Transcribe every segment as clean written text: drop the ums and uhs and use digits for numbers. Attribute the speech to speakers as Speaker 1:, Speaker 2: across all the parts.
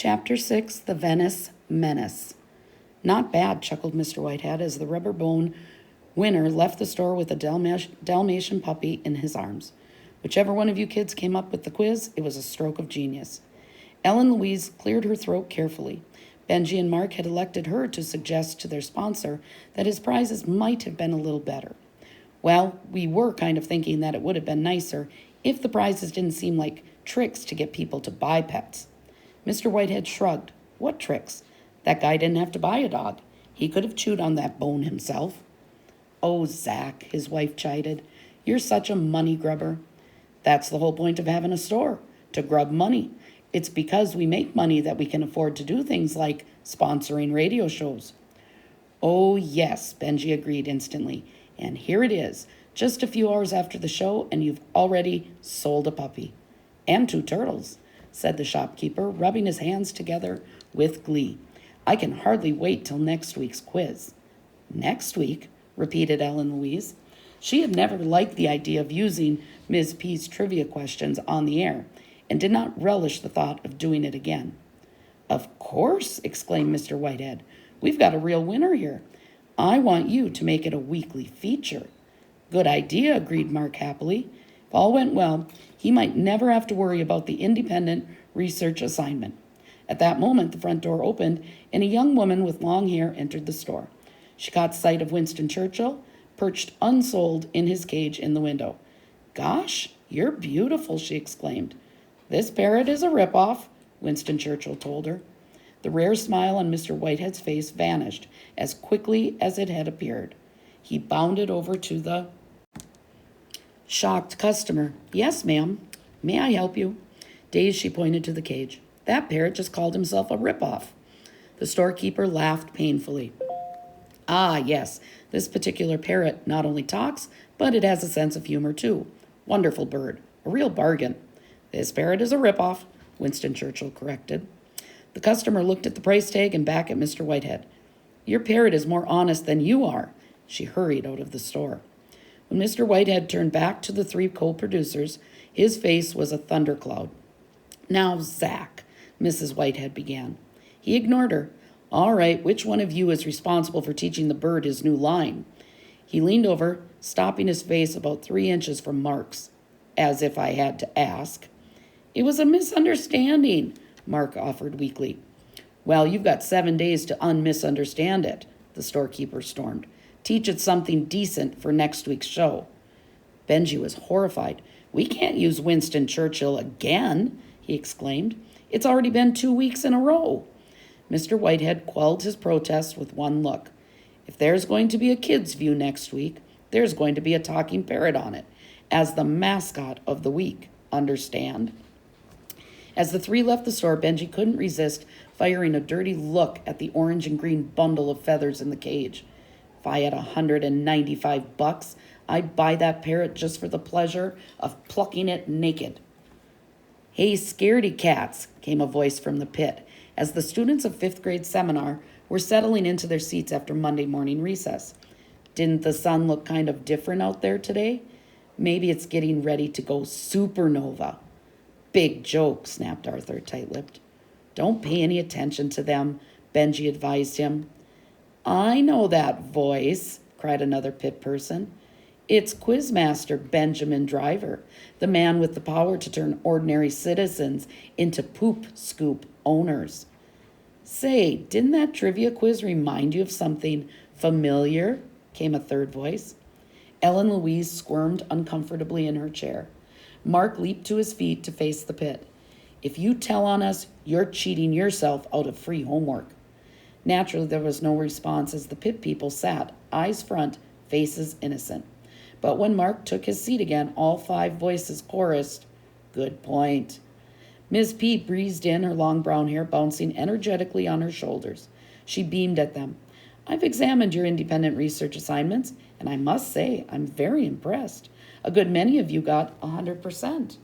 Speaker 1: Chapter 6, The Venice Menace. Not bad, chuckled Mr. Whitehead as the rubber bone winner left the store with a Dalmatian puppy in his arms. Whichever one of you kids came up with the quiz, it was a stroke of genius. Ellen Louise cleared her throat carefully. Benji and Mark had elected her to suggest to their sponsor that his prizes might have been a little better. Well, we were kind of thinking that it would have been nicer if the prizes didn't seem like tricks to get people to buy pets. Mr. Whitehead shrugged. What tricks? That guy didn't have to buy a dog. He could have chewed on that bone himself. Oh, Zach, his wife chided. You're such a money grubber. That's the whole point of having a store, to grub money. It's because we make money that we can afford to do things like sponsoring radio shows. Oh, yes, Benji agreed instantly. And here it is, just a few hours after the show, and you've already sold a puppy. And 2 turtles, said the shopkeeper, rubbing his hands together with glee. I can hardly wait till next week's quiz. Next week, repeated Ellen Louise. She had never liked the idea of using Ms. P's trivia questions on the air, and did not relish the thought of doing it again. Of course, exclaimed Mr. Whitehead. We've got a real winner here. I want you to make it a weekly feature. Good idea, agreed Mark happily. If all went well, he might never have to worry about the independent research assignment. At that moment, the front door opened, and a young woman with long hair entered the store. She caught sight of Winston Churchill, perched unsold in his cage in the window. Gosh, you're beautiful, she exclaimed. This parrot is a ripoff, Winston Churchill told her. The rare smile on Mr. Whitehead's face vanished as quickly as it had appeared. He bounded over to the shocked customer. Yes, ma'am. May I help you? Dazed, she pointed to the cage. That parrot just called himself a ripoff. The storekeeper laughed painfully. Ah, yes, this particular parrot not only talks, but it has a sense of humor too. Wonderful bird. A real bargain. This parrot is a ripoff, Winston Churchill corrected. The customer looked at the price tag and back at Mr. Whitehead. Your parrot is more honest than you are. She hurried out of the store. When Mr. Whitehead turned back to the 3 co-producers, his face was a thundercloud. Now, Zach, Mrs. Whitehead began. He ignored her. All right, which one of you is responsible for teaching the bird his new line? He leaned over, stopping his face about 3 inches from Mark's, as if I had to ask. It was a misunderstanding, Mark offered weakly. Well, you've got 7 days to unmisunderstand it, the storekeeper stormed. Teach it something decent for next week's show. Benji was horrified. We can't use Winston Churchill again, he exclaimed. It's already been 2 weeks in a row. Mr. Whitehead quelled his protest with one look. If there's going to be a kid's view next week, there's going to be a talking parrot on it, as the mascot of the week. Understand? As the 3 left the store, Benji couldn't resist firing a dirty look at the orange and green bundle of feathers in the cage. If I had $195, I'd buy that parrot just for the pleasure of plucking it naked. Hey, scaredy cats, came a voice from the pit, as the students of 5th grade seminar were settling into their seats after Monday morning recess. Didn't the sun look kind of different out there today? Maybe it's getting ready to go supernova. Big joke, snapped Arthur, tight-lipped. Don't pay any attention to them, Benji advised him. I know that voice, cried another pit person. It's Quizmaster Benjamin Driver, the man with the power to turn ordinary citizens into poop scoop owners. Say, didn't that trivia quiz remind you of something familiar? Came a third voice. Ellen Louise squirmed uncomfortably in her chair. Mark leaped to his feet to face the pit. If you tell on us, you're cheating yourself out of free homework. Naturally, there was no response as the pit people sat, eyes front, faces innocent. But when Mark took his seat again, all 5 voices chorused, Good point. Ms. P breezed in, her long brown hair bouncing energetically on her shoulders. She beamed at them. I've examined your independent research assignments, and I must say I'm very impressed. A good many of you got 100%.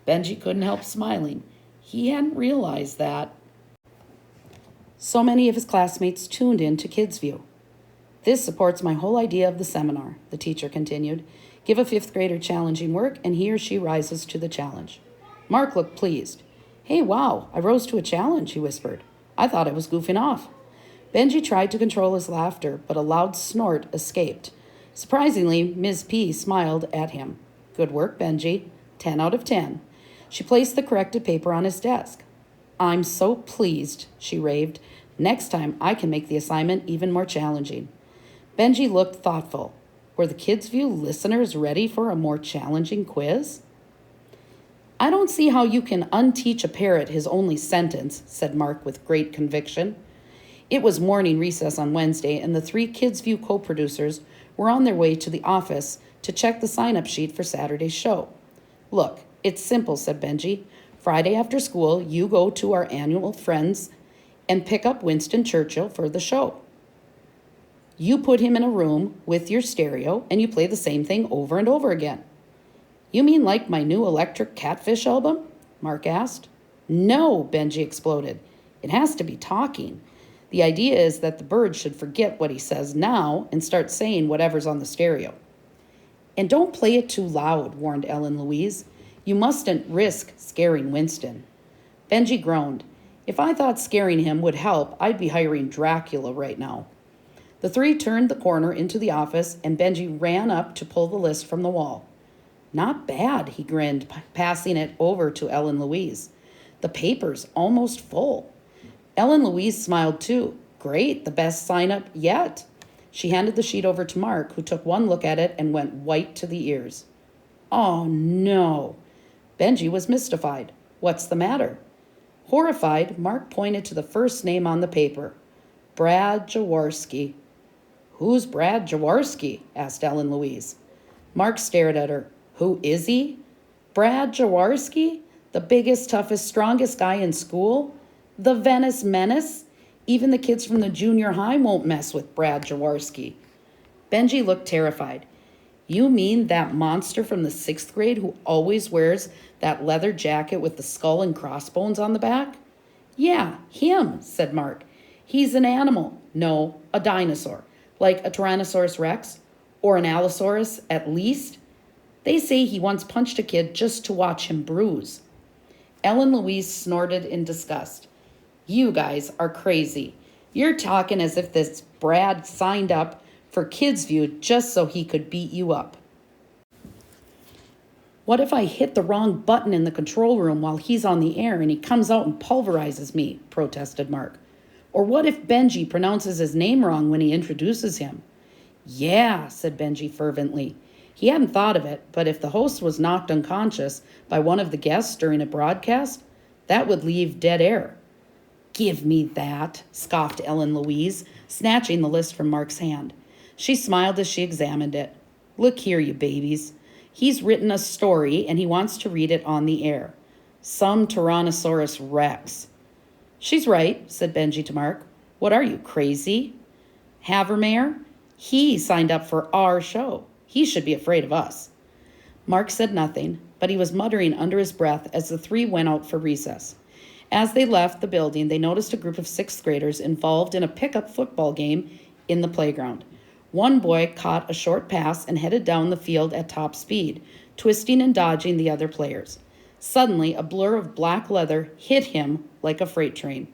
Speaker 1: Benji couldn't help smiling. He hadn't realized that so many of his classmates tuned in to Kids View. This supports my whole idea of the seminar, the teacher continued. Give a 5th grader challenging work, and he or she rises to the challenge. Mark looked pleased. Hey, wow, I rose to a challenge, he whispered. I thought I was goofing off. Benji tried to control his laughter, but a loud snort escaped. Surprisingly, Ms. P smiled at him. Good work, Benji. 10 out of 10. She placed the corrected paper on his desk. I'm so pleased, she raved. Next time I can make the assignment even more challenging. Benji looked thoughtful. Were the Kids View listeners ready for a more challenging quiz? I don't see how you can unteach a parrot his only sentence, said Mark with great conviction. It was morning recess on Wednesday, and the 3 Kids View co-producers were on their way to the office to check the sign-up sheet for Saturday's show. Look, it's simple, said Benji. Friday after school, you go to our annual Friends and pick up Winston Churchill for the show. You put him in a room with your stereo, and you play the same thing over and over again. You mean like my new electric catfish album? Mark asked. No, Benji exploded. It has to be talking. The idea is that the bird should forget what he says now and start saying whatever's on the stereo. And don't play it too loud, warned Ellen Louise. You mustn't risk scaring Winston. Benji groaned. If I thought scaring him would help, I'd be hiring Dracula right now. The 3 turned the corner into the office, and Benji ran up to pull the list from the wall. Not bad, he grinned, passing it over to Ellen Louise. The paper's almost full. Ellen Louise smiled too. Great, the best sign-up yet. She handed the sheet over to Mark, who took one look at it and went white to the ears. Oh, no. Benji was mystified. What's the matter? Horrified, Mark pointed to the first name on the paper. Brad Jaworski. Who's Brad Jaworski? Asked Ellen Louise. Mark stared at her. Who is he? Brad Jaworski? The biggest, toughest, strongest guy in school? The Venice Menace? Even the kids from the junior high won't mess with Brad Jaworski. Benji looked terrified. You mean that monster from the 6th grade who always wears that leather jacket with the skull and crossbones on the back? Yeah, him, said Mark. He's an animal. No, a dinosaur. Like a Tyrannosaurus Rex or an Allosaurus at least. They say he once punched a kid just to watch him bruise. Ellen Louise snorted in disgust. You guys are crazy. You're talking as if this Brad signed up for Kids View just so he could beat you up. What if I hit the wrong button in the control room while he's on the air and he comes out and pulverizes me? Protested Mark. Or what if Benji pronounces his name wrong when he introduces him? Yeah, said Benji fervently. He hadn't thought of it, but if the host was knocked unconscious by one of the guests during a broadcast, that would leave dead air. Give me that, scoffed Ellen Louise, snatching the list from Mark's hand. She smiled as she examined it. Look here, you babies. He's written a story and he wants to read it on the air. Some Tyrannosaurus Rex. She's right, said Benji to Mark. What are you, crazy? Havermeyer? He signed up for our show. He should be afraid of us. Mark said nothing, but he was muttering under his breath as the 3 went out for recess. As they left the building, they noticed a group of 6th graders involved in a pickup football game in the playground. One boy caught a short pass and headed down the field at top speed, twisting and dodging the other players. Suddenly, a blur of black leather hit him like a freight train.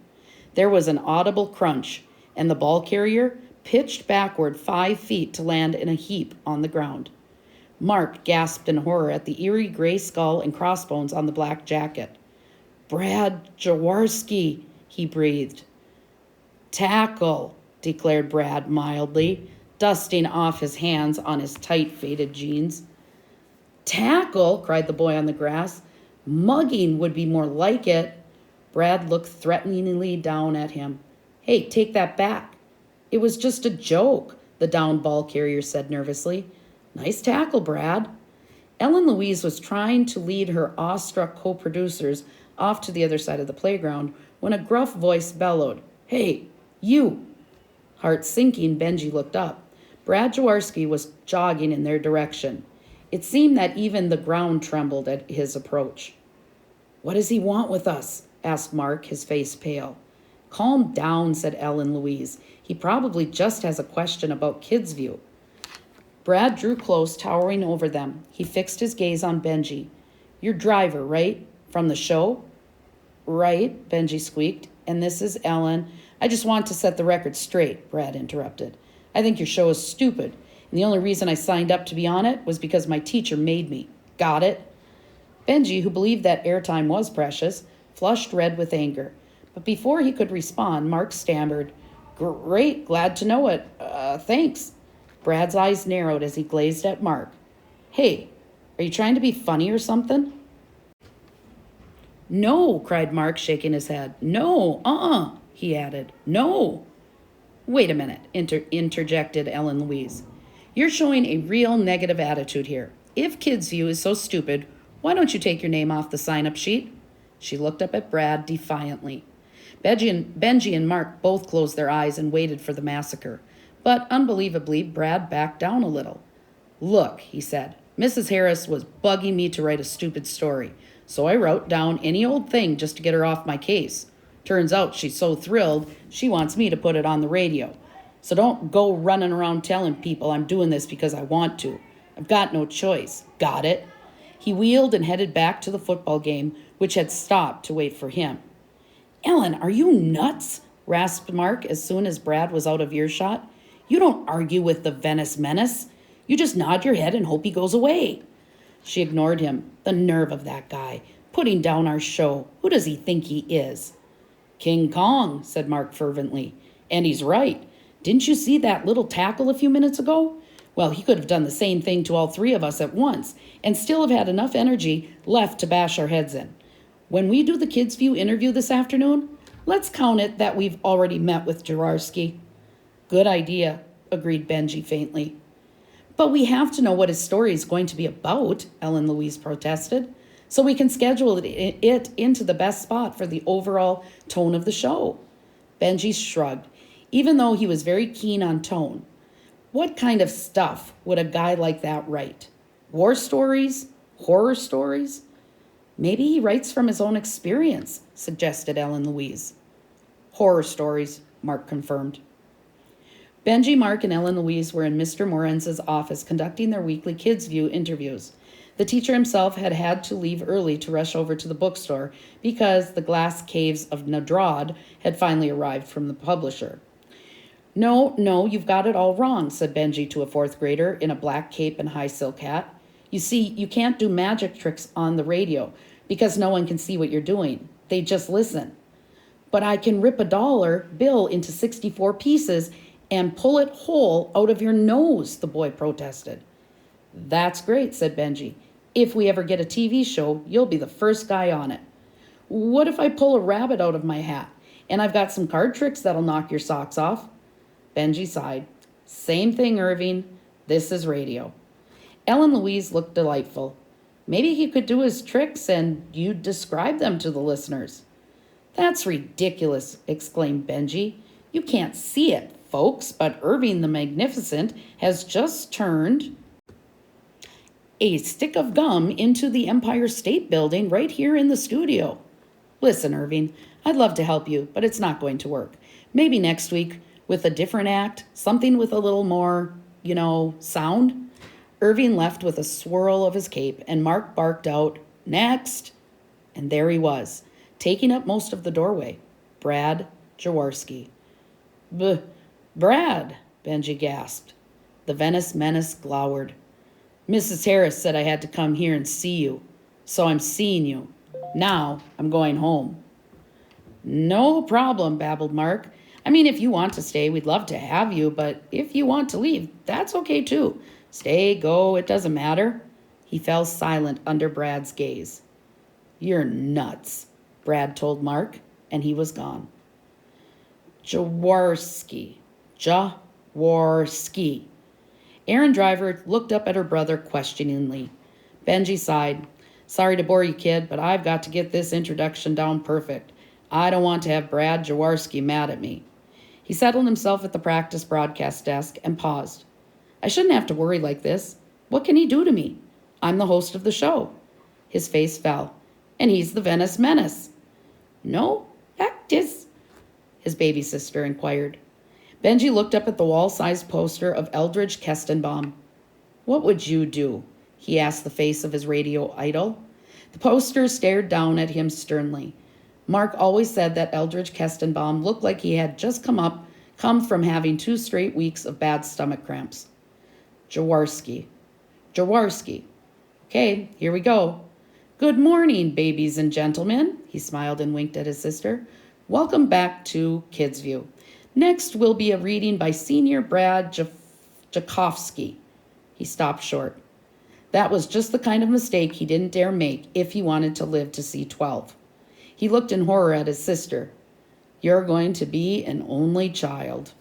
Speaker 1: There was an audible crunch, and the ball carrier pitched backward 5 feet to land in a heap on the ground. Mark gasped in horror at the eerie gray skull and crossbones on the black jacket. Brad Jaworski, he breathed. Tackle, declared Brad mildly, dusting off his hands on his tight faded jeans. Tackle, cried the boy on the grass. Mugging would be more like it. Brad looked threateningly down at him. Hey, take that back. It was just a joke, the downed ball carrier said nervously. Nice tackle, Brad. Ellen Louise was trying to lead her awestruck co-producers off to the other side of the playground when a gruff voice bellowed, Hey, you! Heart sinking, Benji looked up. Brad Jaworski was jogging in their direction. It seemed that even the ground trembled at his approach. What does he want with us? Asked Mark, his face pale. Calm down, said Ellen Louise. He probably just has a question about Kids View. Brad drew close, towering over them. He fixed his gaze on Benji. Your driver, right? From the show? Right, Benji squeaked. And this is Ellen. I just want to set the record straight, Brad interrupted. I think your show is stupid, and the only reason I signed up to be on it was because my teacher made me. Got it? Benji, who believed that airtime was precious, flushed red with anger. But before he could respond, Mark stammered, Great, glad to know it. Thanks. Brad's eyes narrowed as he glazed at Mark. Hey, are you trying to be funny or something? No, cried Mark, shaking his head. No, he added. No. Wait a minute, interjected Ellen Louise. You're showing a real negative attitude here. If Kids View is so stupid, why don't you take your name off the sign-up sheet? She looked up at Brad defiantly. Benji and Mark both closed their eyes and waited for the massacre. But unbelievably, Brad backed down a little. Look, he said, Mrs. Harris was bugging me to write a stupid story, so I wrote down any old thing just to get her off my case. Turns out she's so thrilled, she wants me to put it on the radio. So don't go running around telling people I'm doing this because I want to. I've got no choice. Got it? He wheeled and headed back to the football game, which had stopped to wait for him. Ellen, are you nuts? Rasped Mark as soon as Brad was out of earshot. You don't argue with the Venice Menace. You just nod your head and hope he goes away. She ignored him. The nerve of that guy, putting down our show. Who does he think he is? King Kong, said Mark fervently. And he's right. Didn't you see that little tackle a few minutes ago? Well, he could have done the same thing to all three of us at once and still have had enough energy left to bash our heads in. When we do the Kids View interview this afternoon, let's count it that we've already met with Jaworski. Good idea, agreed Benji faintly. But we have to know what his story is going to be about, Ellen Louise protested, so we can schedule it into the best spot for the overall tone of the show. Benji shrugged, even though he was very keen on tone. What kind of stuff would a guy like that write? War stories? Horror stories? Maybe he writes from his own experience, suggested Ellen Louise. Horror stories, Mark confirmed. Benji, Mark, and Ellen Louise were in Mr. Morenz's office conducting their weekly Kids View interviews. The teacher himself had to leave early to rush over to the bookstore because the Glass Caves of Nadrad had finally arrived from the publisher. No, you've got it all wrong, said Benji to a fourth grader in a black cape and high silk hat. You see, you can't do magic tricks on the radio because no one can see what you're doing. They just listen. But I can rip a dollar bill into 64 pieces and pull it whole out of your nose, the boy protested. That's great, said Benji. If we ever get a TV show, you'll be the first guy on it. What if I pull a rabbit out of my hat and I've got some card tricks that'll knock your socks off? Benji sighed. Same thing, Irving. This is radio. Ellen Louise looked delightful. Maybe he could do his tricks and you'd describe them to the listeners. That's ridiculous, exclaimed Benji. You can't see it, folks, but Irving the Magnificent has just turned a stick of gum into the Empire State Building right here in the studio. Listen, Irving, I'd love to help you, but it's not going to work. Maybe next week with a different act, something with a little more, sound. Irving left with a swirl of his cape, and Mark barked out, Next! And there he was, taking up most of the doorway. Brad Jaworski. Brad, Benji gasped. The Venice Menace glowered. Mrs. Harris said I had to come here and see you, so I'm seeing you. Now I'm going home. No problem, babbled Mark. I mean, if you want to stay, we'd love to have you, but if you want to leave, that's okay too. Stay, go, it doesn't matter. He fell silent under Brad's gaze. You're nuts, Brad told Mark, and he was gone. Jaworski. Aaron Driver looked up at her brother questioningly. Benji sighed. Sorry to bore you, kid, but I've got to get this introduction down perfect. I don't want to have Brad Jaworski mad at me. He settled himself at the practice broadcast desk and paused. I shouldn't have to worry like this. What can he do to me? I'm the host of the show. His face fell. And he's the Venice Menace. No, that is, his baby sister inquired. Benji looked up at the wall-sized poster of Eldridge Kestenbaum. What would you do? He asked the face of his radio idol. The poster stared down at him sternly. Mark always said that Eldridge Kestenbaum looked like he had just come from having 2 straight weeks of bad stomach cramps. Jaworski. Jaworski. Okay, here we go. Good morning, babies and gentlemen. He smiled and winked at his sister. Welcome back to Kids View. Next will be a reading by Senior Brad Jakovsky. He stopped short. That was just the kind of mistake he didn't dare make if he wanted to live to see 12. He looked in horror at his sister. You're going to be an only child.